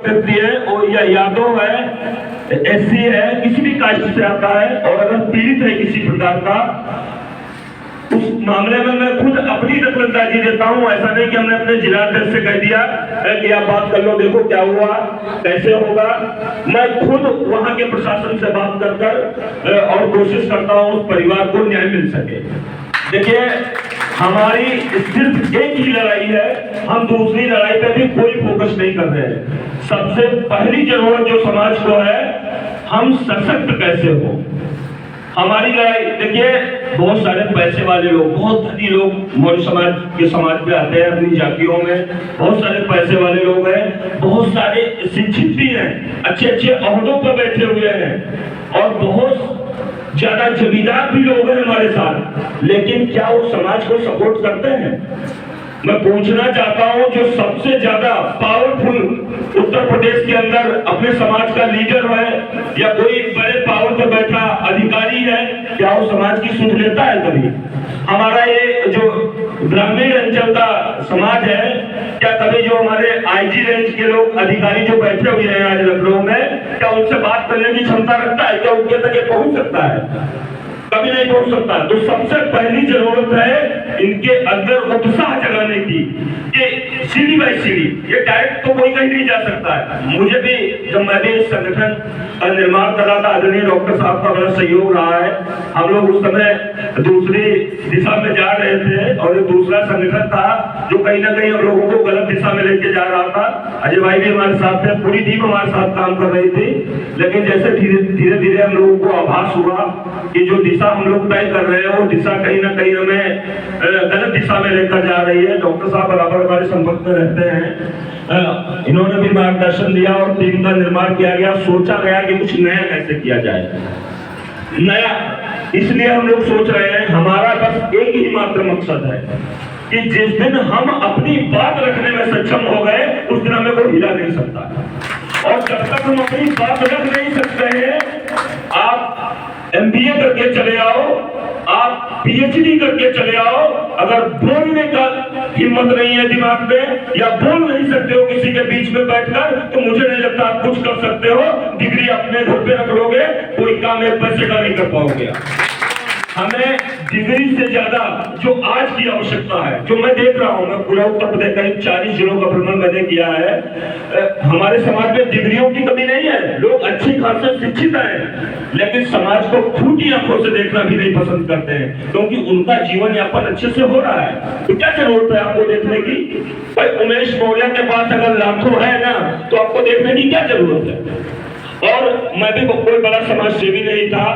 व्यक्ति है और या यादव है, एससी है, किसी भी कास्ट से आता है और अगर पीड़ित है किसी प्रकार का, उस मामले में मैं खुद अपनी दखलंदाजी देता हूं। ऐसा नहीं कि हमने अपने जिलाध्यक्ष से कह दिया कि आप बात कर लो, देखो क्या हुआ, कैसे होगा। मैं खुद वहां के प्रशासन से बात कर और कोशिश करता हूं उस परिवार को न्याय मिल सके। देखिए, हमारी सिर्फ एक ही लड़ाई है, हम दूसरी लड़ाई पे भी कोई फोकस नहीं कर रहे हैं। सबसे पहली जरूरत जो समाज को है, हम सशक्त कैसे हो। हमारी लड़ाई, देखिए, बहुत सारे पैसे वाले लोग, बहुत धनी लोग मौर्य समाज पे आते हैं अपनी जातियों में, बहुत सारे पैसे वाले लोग हैं, बहुत सारे शिक्षित भी हैं, अच्छे अच्छे ओहदों पर बैठे हुए हैं और बहुत ज्यादा जमींदार भी लोग हैं हमारे साथ, लेकिन क्या वो समाज को सपोर्ट करते हैं? मैं पूछना चाहता हूं, जो सबसे ज्यादा पावरफुल उत्तर प्रदेश के अंदर अपने समाज का लीडर है या कोई बड़े पावर पर बैठा अधिकारी है, क्या वो समाज की सुध लेता है कभी? हमारा ये जो ग्रामीण अंचल का समाज है, क्या कभी जो हमारे आईजी रेंज के लोग अधिकारी जो बैठे हुए हैं आज लखनऊ में, क्या उनसे बात करने की क्षमता रखता है? क्या उनके तक ये पहुंच सकता है? कभी नहीं पहुंच सकता। तो सबसे पहली जरूरत है इनके अंदर उत्साह जगाने की, कि सीढ़ी बाई सीढ़ी, ये डायरेक्ट तो कोई कहीं नहीं जा सकता है। मुझे भी, जब मैं भी इस संगठन का निर्माण कर रहा था, आदरणीय डॉक्टर साहब का बड़ा सहयोग रहा है। हम लोग उस समय दूसरी दिशा में जा रहे थे और एक दूसरा संगठन था जो कहीं ना कहीं हम लोगों को गलत दिशा में लेके जा रहा था। अजय भाई भी हमारे साथ थे, पूरी टीम हमारे साथ काम कर रही थी, लेकिन जैसे धीरे धीरे हम लोगों को आभास हुआ कि जो दिशा हम लोग तय कर रहे हैं वो दिशा कहीं ना कहीं हमें गलत दिशा में लेकर जा रही है। डॉक्टर साहब बराबर हमारे संपर्क में रहते हैं, इन्होंने भी मार्गदर्शन दिया और टीम का निर्माण किया गया। सोचा गया कि कुछ नया कैसे किया जाए। नया इसलिए हम लोग सोच रहे हैं, हमारा बस एक ही मात्र मकसद है कि जिस दिन हम अपनी बात रखने में सक्षम हो गए, उस दिन हमें कोई हिला नहीं सकता। और जब तक हम अपनी बात रख नहीं सकते हैं, आप MBA करके चले आओ, आप PhD करके चले आओ, अगर बोलने का हिम्मत नहीं है दिमाग में या बोल नहीं सकते हो किसी के बीच में बैठकर, तो मुझे नहीं लगता आप कुछ कर सकते हो। डिग्री अपने घर पे रख लोगे, कोई काम एक पैसे का नहीं कर पाओगे। हमें डिग्री से ज्यादा जो आज की आवश्यकता है, जो मैं देख रहा हूँ, मैं पूरा उत्तर प्रदेश करीब 40 जिलों का भ्रमण मैंने किया है, हमारे समाज में डिग्रियों की कमी नहीं है, लोग अच्छी खासी शिक्षित हैं, लेकिन समाज को फूटी आंखों से देखना भी नहीं पसंद करते हैं, क्योंकि उनका जीवन यापन अच्छे से हो रहा है। तो क्या जरूरत है आपको देखने की? भाई उमेश मौर्य के पास अगर लाखों है ना, तो आपको देखने की क्या जरूरत है? और मैं भी कोई बड़ा समाज सेवी नहीं था,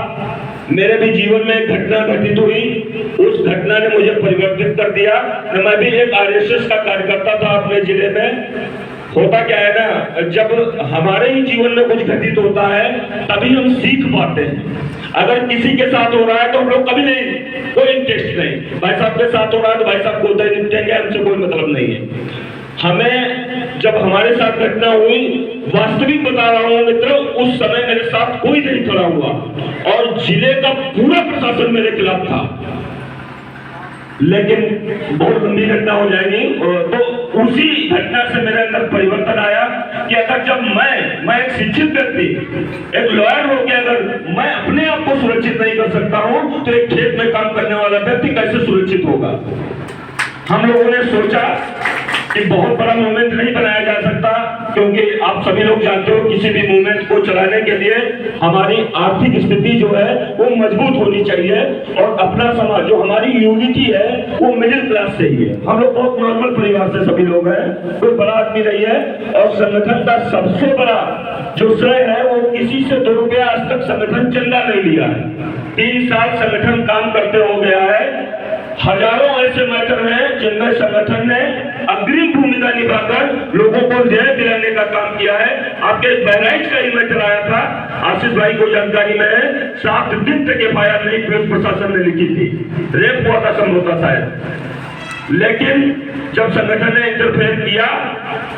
मेरे भी जीवन में एक घटना घटित हुई, उस घटना ने मुझे परिवर्तित कर दिया। मैं भी एक RSS का कार्यकर्ता था अपने जिले में। होता क्या है ना, जब हमारे ही जीवन में कुछ घटित होता है तभी हम सीख पाते हैं। अगर किसी के साथ हो रहा है तो हम लोग कभी नहीं, कोई इंटरेस्ट नहीं, भाई साहब के साथ हो रहा है तो भाई साहब को उधर निपटेंगे, हमसे कोई मतलब नहीं है। हमें जब हमारे साथ घटना हुई, वास्तविक बता रहा हूं मित्रों, उस समय मेरे साथ कोई नहीं खड़ा हुआ और जिले का पूरा प्रशासन मेरे खिलाफ था। लेकिन बहुत लंबी घटना हो जाएगी, तो उसी घटना से मेरे अंदर परिवर्तन आया कि अगर जब मैं एक शिक्षित व्यक्ति, एक लॉयर हो के अगर मैं अपने आप को सुरक्षित नहीं कर सकता हूं, तो एक खेत में काम करने वाला व्यक्ति कैसे सुरक्षित होगा? हम लोगों ने सोचा कि बहुत बड़ा मूवमेंट नहीं बनाया जा सकता, क्योंकि आप सभी लोग जानते हो किसी भी मूवमेंट को चलाने के लिए हमारी आर्थिक स्थिति जो है वो मजबूत होनी चाहिए और अपना समाज जो हमारी यूनिटी है वो मिडिल क्लास से ही है। हम लोग बहुत नॉर्मल परिवार से सभी लोग हैं, कोई बड़ा आदमी नहीं है। और संगठन का सबसे बड़ा जो श्रेय है वो किसी से 2 रुपया आज तक संगठन चंदा नहीं लिया है। 3 साल संगठन काम करते हो गया है। हजारों ऐसे मैटर हैं जिनमें संगठन ने अग्रिम भूमिका निभाकर लोगों को न्याय दिलाने का काम किया है। आपके बहराइच का ही मैटर आया था, आशीष भाई को जानकारी में है, 7 दिन तक FIR नहीं पुलिस प्रशासन ने लिखी थी, रेप हुआ था संभवतः शायद। लेकिन जब संगठन ने इंटरफेयर किया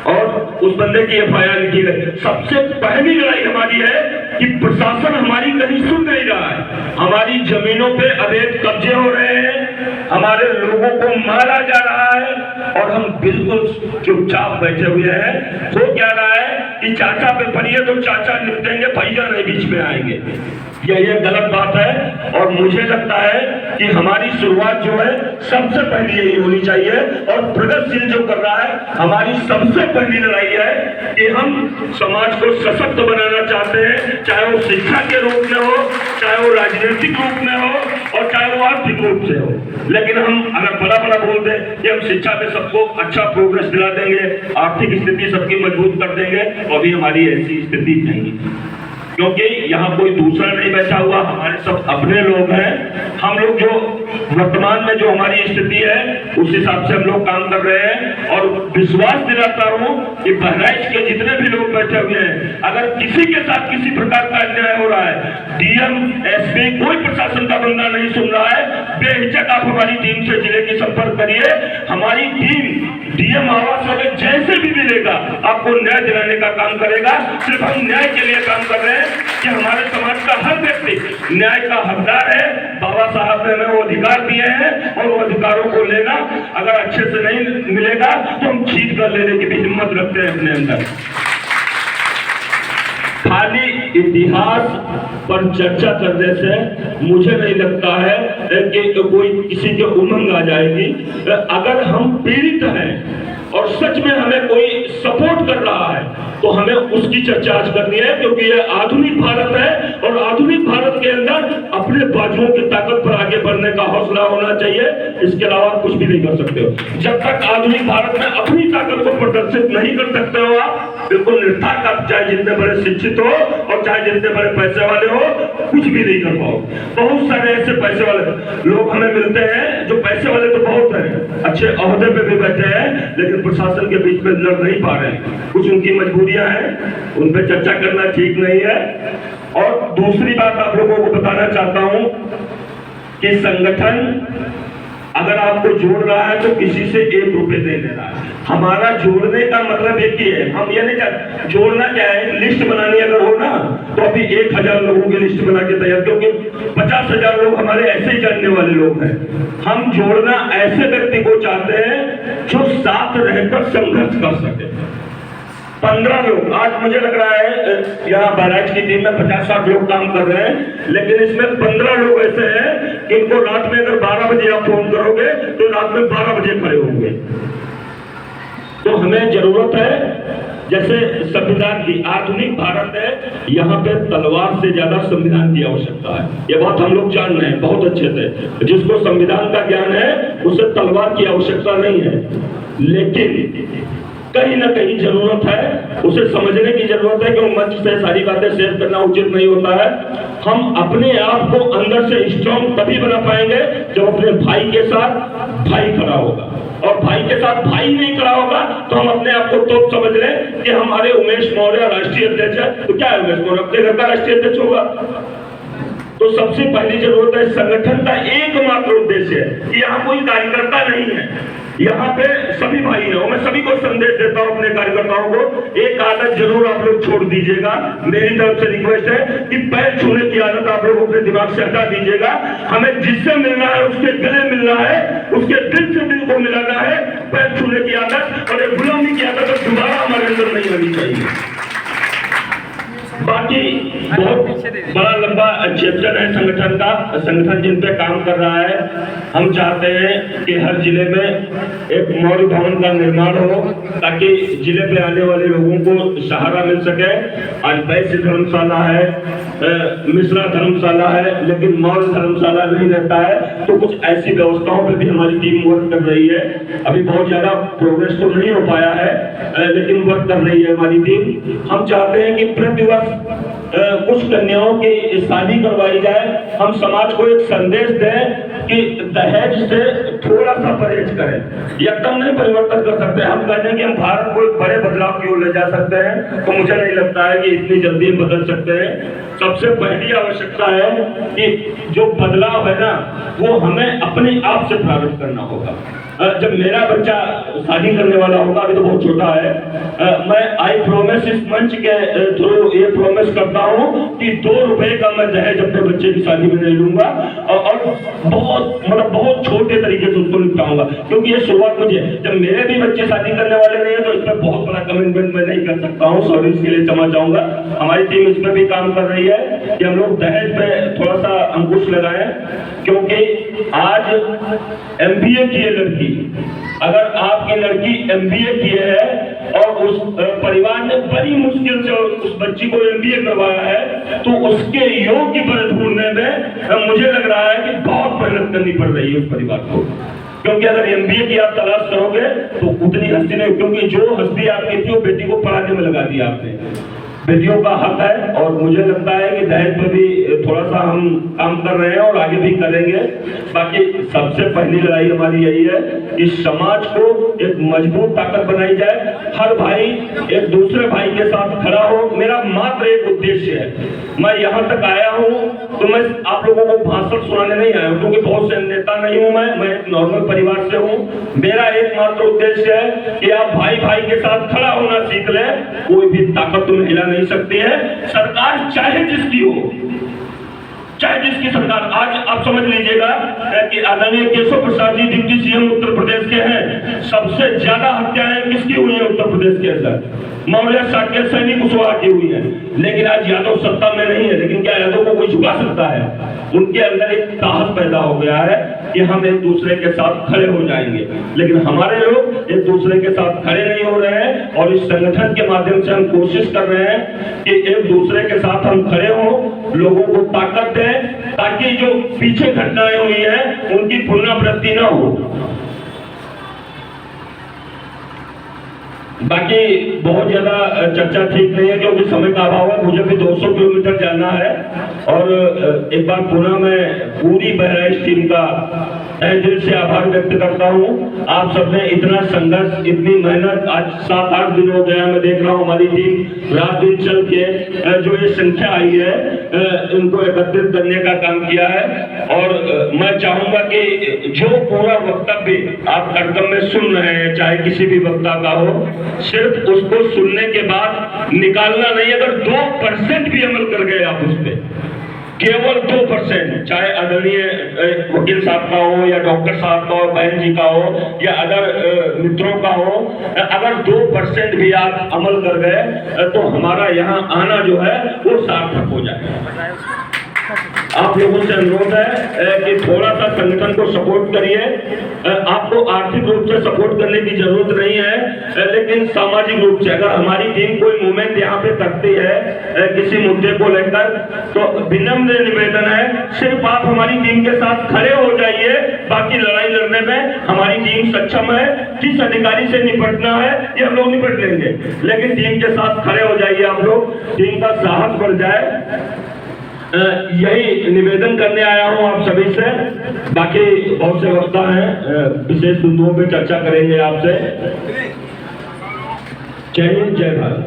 और उस बंदे की FIR लिखी गई। सबसे पहली लड़ाई हमारी है कि प्रशासन हमारी कहीं सुन नहीं रहा है, हमारी जमीनों पे अवैध कब्जे हो रहे हैं, हमारे लोगों को मारा जा रहा है और हम बिल्कुल चुपचाप बैठे हुए हैं। हो क्या रहा है कि चाचा पे पड़िए तो चाचा निपटेंगे, भैया नहीं बीच में आएंगे। ये गलत बात है और मुझे लगता है कि हमारी शुरुआत जो है सबसे पहली यही होनी चाहिए। और प्रगतिशील जो कर रहा है, हमारी सबसे पहली लड़ाई है कि हम समाज को सशक्त बनाना चाहते हैं, चाहे वो शिक्षा के रूप में हो, चाहे वो राजनीतिक रूप में हो और चाहे वो आर्थिक रूप से हो। लेकिन हम अगर बड़ा बोल दें कि हम शिक्षा में सबको अच्छा प्रोग्रेस दिला देंगे, आर्थिक स्थिति सबकी मजबूत कर देंगे, तो अभी हमारी ऐसी स्थिति नहीं है, क्योंकि यहाँ कोई दूसरा नहीं बैठा हुआ, हमारे सब अपने लोग हैं। हम लोग जो वर्तमान में जो हमारी स्थिति है उस हिसाब से हम लोग काम कर रहे हैं। और विश्वास दिलाता हूँ कि बहराइच के जितने भी लोग बैठे हुए हैं, अगर किसी के साथ किसी प्रकार का अन्याय हो रहा है, डीएम एसपी कोई प्रशासन का बंदा नहीं सुन रहा है, बेहिचक आप हमारी टीम से जिले की संपर्क करिए। हमारी टीम डीएम आवास वाले जैसे भी मिलेगा आपको न्याय दिलाने का काम करेगा। सिर्फ हम न्याय के लिए काम कर रहे हैं कि हमारे समाज का हर व्यक्ति न्याय का हकदार है। बाबा साहब ने हमें वो अधिकार दिए हैं और वो अधिकारों को लेना अगर अच्छे से नहीं मिलेगा तो हम छीन कर लेने की भी हिम्मत रखते हैं अपने अंदर। खाली इतिहास पर चर्चा करने से मुझे नहीं लगता है कि कोई किसी के उमंग आ जाएगी। अगर हम पीड़ित हैं और सच में हमें कोई सपोर्ट कर रहा है तो हमें उसकी चर्चा आज करनी है, क्योंकि ये आधुनिक भारत है और आधुनिक भारत के अंदर अपने बाजुओं की ताकत पर आगे बढ़ने का हौसला होना चाहिए। इसके अलावा कुछ भी नहीं कर सकते हो। जब तक आधुनिक भारत में अपनी ताकत को प्रदर्शित नहीं कर सकते हो आप बिल्कुल निर्धार, आप चाहे जितने बड़े शिक्षित हो और चाहे जितने बड़े पैसे वाले हो, कुछ भी नहीं कर पाओ। बहुत सारे ऐसे पैसे वाले लोग हमें मिलते हैं जो पैसे वाले तो बहुत हैं, अच्छे ओहदे पे भी बैठे हैं, लेकिन प्रशासन के बीच में लड़ नहीं पा रहे हैं। कुछ उनकी मजबूरियां हैं, उन पर चर्चा करना ठीक नहीं है। और दूसरी बात आप लोगों को बताना चाहता हूं कि संगठन अगर आपको जोड़ रहा है तो किसी से 1 रुपए नहीं ले रहा है। हमारा जोड़ने का मतलब एक ही है, हम ये नहीं चाहते। जोड़ना क्या है, लिस्ट बनानी अगर हो ना तो अभी 1000 लोगों की लिस्ट बना के तैयार, क्योंकि 50,000 लोग हमारे ऐसे ही जानने वाले लोग हैं। हम जोड़ना ऐसे व्यक्ति को चाहते हैं जो साथ रहकर संघर्ष कर सके। 15 लोग, आज मुझे लग रहा है यहाँ बहराइच की टीम में 50-60 लोग काम कर रहे हैं, लेकिन इसमें 15 लोग ऐसे हैं कि इनको रात में अगर 12 बजे आप फोन करोगे तो रात में 12 बजे खड़े होंगे। तो हमें जरूरत है, जैसे संविधान की, आधुनिक भारत है, यहाँ पे तलवार से ज्यादा संविधान की आवश्यकता है। ये बात हम लोग जान रहे हैं बहुत अच्छे से। जिसको संविधान का ज्ञान है उसे तलवार की आवश्यकता नहीं है, लेकिन कहीं ना कहीं जरूरत है, उसे समझने की जरूरत है कि वो मंच से सारी बातें शेयर करना उचित नहीं होता है। हम अपने आप को अंदर से स्ट्रॉन्ग तभी बना पाएंगे जब अपने भाई के साथ भाई खड़ा होगा, और भाई के साथ भाई नहीं खड़ा होगा तो हम अपने आप को तो समझ लें कि हमारे उमेश मौर्य राष्ट्रीय अध्यक्ष है, तो क्या है उमेश मौर्य अपने घर का राष्ट्रीय अध्यक्ष होगा। तो सबसे पहली जरूरत है, संगठन का एकमात्र उद्देश्य है कि यहाँ कोई कार्यकर्ता नहीं है, यहाँ पे सभी भाई हैं। मैं सभी को संदेश देता हूँ अपने कार्यकर्ताओं को, एक आदत जरूर आप लोग छोड़ दीजिएगा। मेरी तरफ से रिक्वेस्ट है कि पैर छूने की आदत आप लोग अपने दिमाग से हटा दीजिएगा। हमें जिससे मिलना है उसके गले मिलना है, उसके दिल से दिल को मिलाना है। पैर छूने की आदत और एक गुलामी की आदत दोबारा हमारे अंदर नहीं आनी चाहिए। बाकी बहुत बड़ा लंबा चैप्टर है संगठन का, संगठन जिन पे काम कर रहा है। हम चाहते हैं कि हर जिले में एक मौर्य भवन का निर्माण हो ताकि जिले पे आने वाले लोगों को सहारा मिल सके। आज वैश्य धर्मशाला है, मिश्रा धर्मशाला है, लेकिन मौर्य धर्मशाला नहीं रहता है। तो कुछ ऐसी व्यवस्थाओं पे भी हमारी टीम वर्क कर रही है। अभी बहुत ज्यादा प्रोग्रेस तो नहीं हो पाया है, लेकिन वर्क कर रही है हमारी टीम। हम चाहते हैं कि प्रतिवर्ष कुछ कन्याओं की शादी करवाई जाए। हम समाज को एक संदेश दें कि दहेज से थोड़ा सा परहेज करें। एकदम नहीं परिवर्तन कर सकते, हम कहते हैं कि हम भारत को एक बड़े बदलाव की ओर ले जा सकते हैं, तो मुझे नहीं लगता है कि इतनी जल्दी बदल सकते हैं। सबसे पहली आवश्यकता है कि जो बदलाव है ना वो हमें अपने आप से प्रारंभ करना होगा। जब मेरा बच्चा शादी करने वाला होगा, अभी तो बहुत छोटा है, मैं आई प्रोमिस इस मंच के थ्रू ये प्रोमिस करता हूँ कि 2 रुपए का मैं दहेज अपने बच्चे की शादी में नहीं लूंगा, और बहुत छोटे तरीके से उसको निपटाऊंगा, क्योंकि ये शुरुआत मुझे, जब मेरे भी बच्चे शादी करने वाले नहीं है तो इसमें बहुत बड़ा कमिटमेंट मैं नहीं कर सकता हूँ। सॉरी, इसके लिए क्षमा चाहूंगा। हमारी टीम इसमें भी काम कर रही है कि हम लोग दहेज पे थोड़ा सा अंकुश लगाएं, क्योंकि आज MBA की लड़की, अगर आपकी लड़की MBA की है और उस परिवार ने बड़ी मुश्किल से उस बच्ची को MBA करवाया है, तो उसके योग्य पर ढूंढने में मुझे लग रहा है कि बहुत मेहनत करनी पड़ रही है उस परिवार को, क्योंकि अगर MBA की आप तलाश करोगे तो उतनी हस्ती नहीं, क्योंकि जो हस्ती आपकी थी वो बेटी को पढ़ाने में लगा दिया आपने। बेटियों का हक है, और मुझे लगता है कि दहेज पर भी थोड़ा सा हम काम कर रहे हैं और आगे भी करेंगे। बाकी सबसे पहली लड़ाई हमारी यही है कि समाज को एक मजबूत ताकत बनाई जाए, हर भाई एक दूसरे भाई के साथ खड़ा हो। मेरा मात्र एक उद्देश्य है, मैं यहाँ तक आया हूँ तो मैं आप लोगों को भाषण सुनाने नहीं आया हूँ, क्योंकि बहुत से नेता नहीं हूँ, मैं एक नॉर्मल परिवार से हूँ। मेरा एकमात्र उद्देश्य है कि आप भाई भाई के साथ खड़ा होना सीख लें, कोई भी ताकत तुम्हें हिला नहीं सकती है। सरकार चाहे जिसकी हो, चाहे जिसकी सरकार, आज आप समझ लीजिएगा कि आदरणीय केशव प्रसाद जी डिप्टी CM उत्तर प्रदेश के हैं, सबसे ज्यादा हत्याएं किसकी हुई है उत्तर प्रदेश के अंदर? मौर्य शाक्य सैनी कुशवाहा की हुई है। लेकिन आज यादव सत्ता में नहीं है, लेकिन क्या यादव को कोई झुका सकता है? उनके अंदर एक साहस पैदा हो गया है कि हम एक दूसरे के साथ खड़े हो जाएंगे, लेकिन हमारे लोग एक दूसरे के साथ खड़े नहीं हो रहे हैं। और इस संगठन के माध्यम से हम कोशिश कर रहे हैं कि एक दूसरे के साथ हम खड़े हों, लोगों को ताकत दें, ताकि जो पीछे घटनाएं हुई हैं उनकी पुनरावृत्ति न हो। बाकी बहुत ज्यादा चर्चा ठीक नहीं है, क्योंकि समय का अभाव है। मुझे भी 200 किलोमीटर जाना है, और एक बार पुनः मैं पूरी बहराइच टीम का तहे दिल से आभार व्यक्त करता हूँ। आप सबने इतना संघर्ष, इतनी मेहनत, आज 7-8 दिन हो गया, मैं देख रहा हूँ हमारी टीम रात दिन चल के जो ये संख्या आई है इनको एकत्रित करने का काम किया है। और मैं चाहूंगा कि जो पूरा वक्तव्य आप कार्यक्रम में सुन रहे हैं, चाहे किसी भी वक्ता का हो, सिर्फ उसको सुनने के बाद निकालना नहीं। अगर 2% भी अमल कर गए आप उस पर, केवल 2%, चाहे आदरणीय वकील साहब का हो या डॉक्टर साहब का हो, बहन जी का हो या अदर मित्रों का हो, अगर 2% भी आप अमल कर गए तो हमारा यहाँ आना जो है वो सार्थक हो जाएगा। आप लोगों से अनुरोध है कि थोड़ा सा संगठन को सपोर्ट करिए। आपको आर्थिक रूप से सपोर्ट करने की जरूरत नहीं है, लेकिन सामाजिक रूप से अगर हमारी टीम कोई मूवमेंट यहाँ पे करती है किसी मुद्दे को लेकर, तो विनम्र निवेदन है सिर्फ आप हमारी टीम के साथ खड़े हो जाइए। बाकी लड़ाई लड़ने में हमारी टीम सक्षम है। किस अधिकारी से निपटना है ये हम लोग निपट लेंगे, लेकिन टीम के साथ खड़े हो जाइए आप लोग, टीम का साहस बढ़ जाए। यही निवेदन करने आया हूं आप सभी से। बाकी बहुत से वक्ता हैं, विशेष बिंदुओं पे चर्चा करेंगे आपसे। जय हिंद, जय भारत।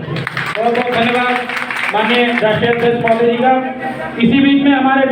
बहुत बहुत धन्यवाद माननीय राष्ट्रीय अध्यक्ष महोदय जी का। इसी बीच में हमारे